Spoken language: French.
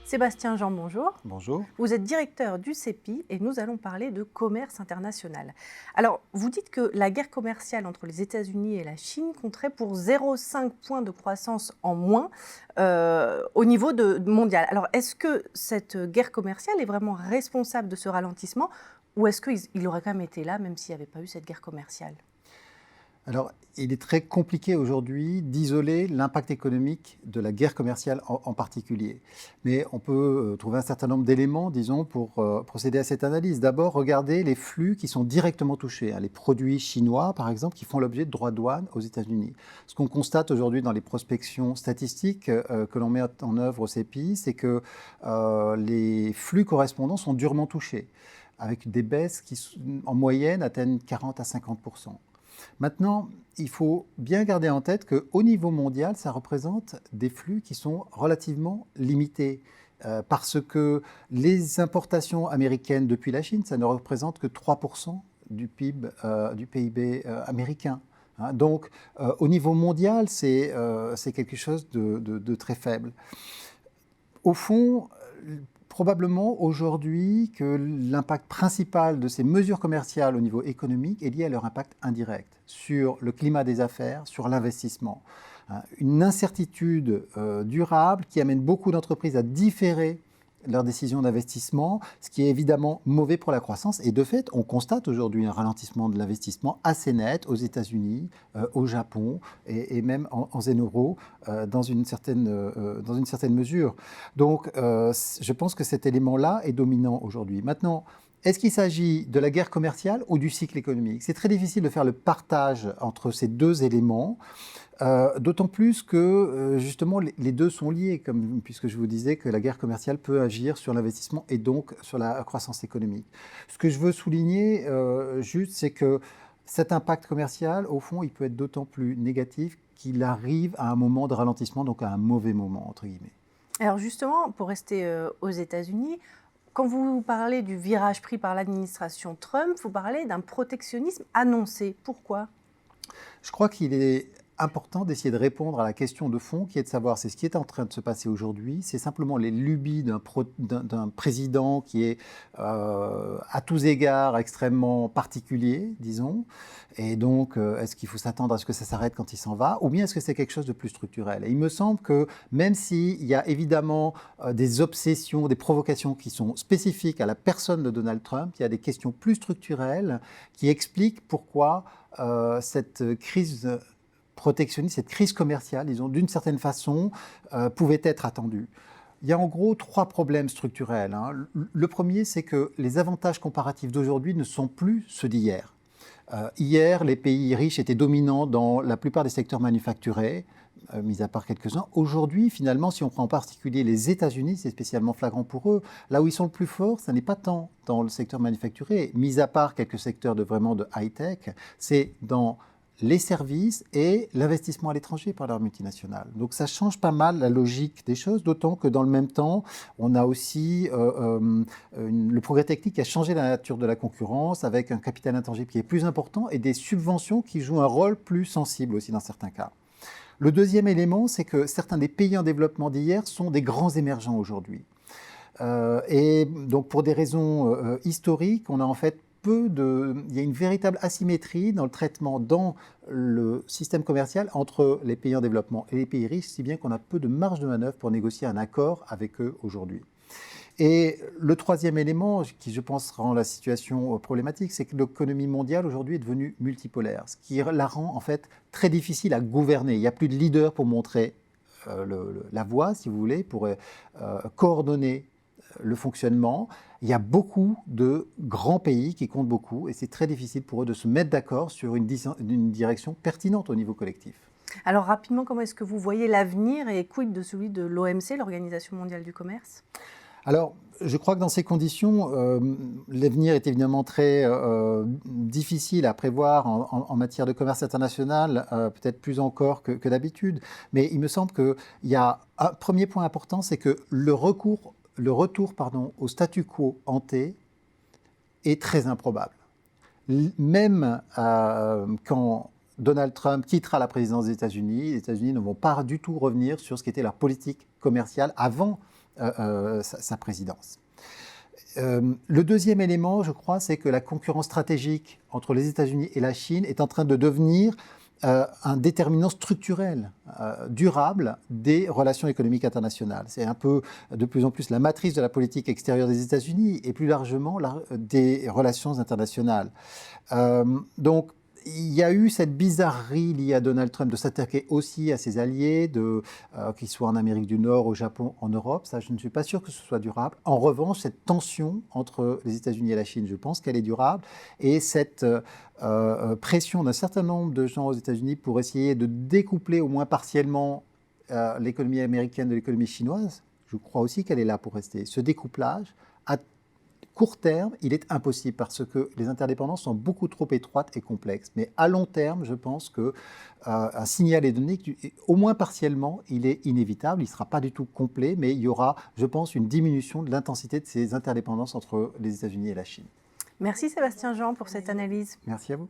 Sébastien Jean, bonjour. Bonjour. Vous êtes directeur du CEPI et nous allons parler de commerce international. Alors, vous dites que la guerre commerciale entre les États-Unis et la Chine compterait pour 0,5 points de croissance en moins au niveau mondial. Alors, est-ce que cette guerre commerciale est vraiment responsable de ce ralentissement ou est-ce qu'il aurait quand même été là même s'il n'y avait pas eu cette guerre commerciale ? Alors, il est très compliqué aujourd'hui d'isoler l'impact économique de la guerre commerciale en particulier. Mais on peut trouver un certain nombre d'éléments, disons, pour procéder à cette analyse. D'abord, regardez les flux qui sont directement touchés. Les produits chinois, par exemple, qui font l'objet de droits de douane aux États-Unis. Ce qu'on constate aujourd'hui dans les prospections statistiques que l'on met en œuvre au CEPI, c'est que les flux correspondants sont durement touchés, avec des baisses qui, en moyenne, atteignent 40 à 50%. Maintenant, il faut bien garder en tête qu'au niveau mondial, ça représente des flux qui sont relativement limités. Parce que les importations américaines depuis la Chine, ça ne représente que 3% du PIB, du PIB américain. Donc, au niveau mondial, c'est quelque chose de très faible. Au fond, probablement aujourd'hui que l'impact principal de ces mesures commerciales au niveau économique est lié à leur impact indirect sur le climat des affaires, sur l'investissement. Une incertitude durable qui amène beaucoup d'entreprises à différer leurs décisions d'investissement, ce qui est évidemment mauvais pour la croissance. Et de fait, on constate aujourd'hui un ralentissement de l'investissement assez net aux États-Unis, au Japon et même en zone euro dans une certaine mesure. Donc, je pense que cet élément-là est dominant aujourd'hui. Maintenant, est-ce qu'il s'agit de la guerre commerciale ou du cycle économique ? C'est très difficile de faire le partage entre ces deux éléments. D'autant plus que justement les deux sont liés, puisque je vous disais que la guerre commerciale peut agir sur l'investissement et donc sur la croissance économique. Ce que je veux souligner juste, c'est que cet impact commercial, au fond, il peut être d'autant plus négatif qu'il arrive à un moment de ralentissement, donc à un mauvais moment, entre guillemets. Alors justement, pour rester aux États-Unis, quand vous parlez du virage pris par l'administration Trump, vous parlez d'un protectionnisme annoncé. Pourquoi ? Je crois qu'il est important d'essayer de répondre à la question de fond qui est de savoir c'est ce qui est en train de se passer aujourd'hui, c'est simplement les lubies d'un président qui est à tous égards extrêmement particulier, disons, et donc est-ce qu'il faut s'attendre à ce que ça s'arrête quand il s'en va, ou bien est-ce que c'est quelque chose de plus structurel ? Et il me semble que même s'il y a évidemment des obsessions, des provocations qui sont spécifiques à la personne de Donald Trump, il y a des questions plus structurelles qui expliquent pourquoi cette crise protectionniste, cette crise commerciale, disons, d'une certaine façon, pouvait être attendue. Il y a en gros 3 problèmes structurels. Le premier, c'est que les avantages comparatifs d'aujourd'hui ne sont plus ceux d'hier. Hier, les pays riches étaient dominants dans la plupart des secteurs manufacturés, mis à part quelques-uns. Aujourd'hui, finalement, si on prend en particulier les États-Unis, c'est spécialement flagrant pour eux. Là où ils sont le plus forts, ce n'est pas tant dans le secteur manufacturé, mis à part quelques secteurs de high-tech, c'est dans les services et l'investissement à l'étranger par leurs multinationales. Donc ça change pas mal la logique des choses, d'autant que dans le même temps, on a aussi le progrès technique qui a changé la nature de la concurrence avec un capital intangible qui est plus important et des subventions qui jouent un rôle plus sensible aussi dans certains cas. Le deuxième élément, c'est que certains des pays en développement d'hier sont des grands émergents aujourd'hui. Et donc pour des raisons historiques, on a en fait il y a une véritable asymétrie dans le traitement dans le système commercial entre les pays en développement et les pays riches, si bien qu'on a peu de marge de manœuvre pour négocier un accord avec eux aujourd'hui. Et le troisième élément qui, je pense, rend la situation problématique, c'est que l'économie mondiale aujourd'hui est devenue multipolaire, ce qui la rend en fait très difficile à gouverner. Il n'y a plus de leader pour montrer la voie, si vous voulez, pour coordonner le fonctionnement. Il y a beaucoup de grands pays qui comptent beaucoup et c'est très difficile pour eux de se mettre d'accord sur une direction pertinente au niveau collectif. Alors rapidement, comment est-ce que vous voyez l'avenir et quid de celui de l'OMC, l'Organisation mondiale du commerce ? Alors, je crois que dans ces conditions, l'avenir est évidemment très difficile à prévoir en matière de commerce international, peut-être plus encore que d'habitude. Mais il me semble qu'il y a un premier point important, c'est que le retour au statu quo ante est très improbable. Même quand Donald Trump quittera la présidence des États-Unis, les États-Unis ne vont pas du tout revenir sur ce qu'était leur politique commerciale avant sa présidence. Le deuxième élément, je crois, c'est que la concurrence stratégique entre les États-Unis et la Chine est en train de devenir un déterminant structurel, durable des relations économiques internationales. C'est un peu de plus en plus la matrice de la politique extérieure des États-Unis et plus largement des relations internationales. Donc, il y a eu cette bizarrerie liée à Donald Trump de s'attaquer aussi à ses alliés, qu'ils soient en Amérique du Nord, au Japon, en Europe. Ça, je ne suis pas sûr que ce soit durable. En revanche, cette tension entre les États-Unis et la Chine, je pense qu'elle est durable. Et cette pression d'un certain nombre de gens aux États-Unis pour essayer de découpler au moins partiellement l'économie américaine de l'économie chinoise, je crois aussi qu'elle est là pour rester. Ce découplage, à court terme, il est impossible parce que les interdépendances sont beaucoup trop étroites et complexes. Mais à long terme, je pense qu'un signal est donné, au moins partiellement, il est inévitable. Il ne sera pas du tout complet, mais il y aura, je pense, une diminution de l'intensité de ces interdépendances entre les États-Unis et la Chine. Merci Sébastien Jean pour cette analyse. Merci à vous.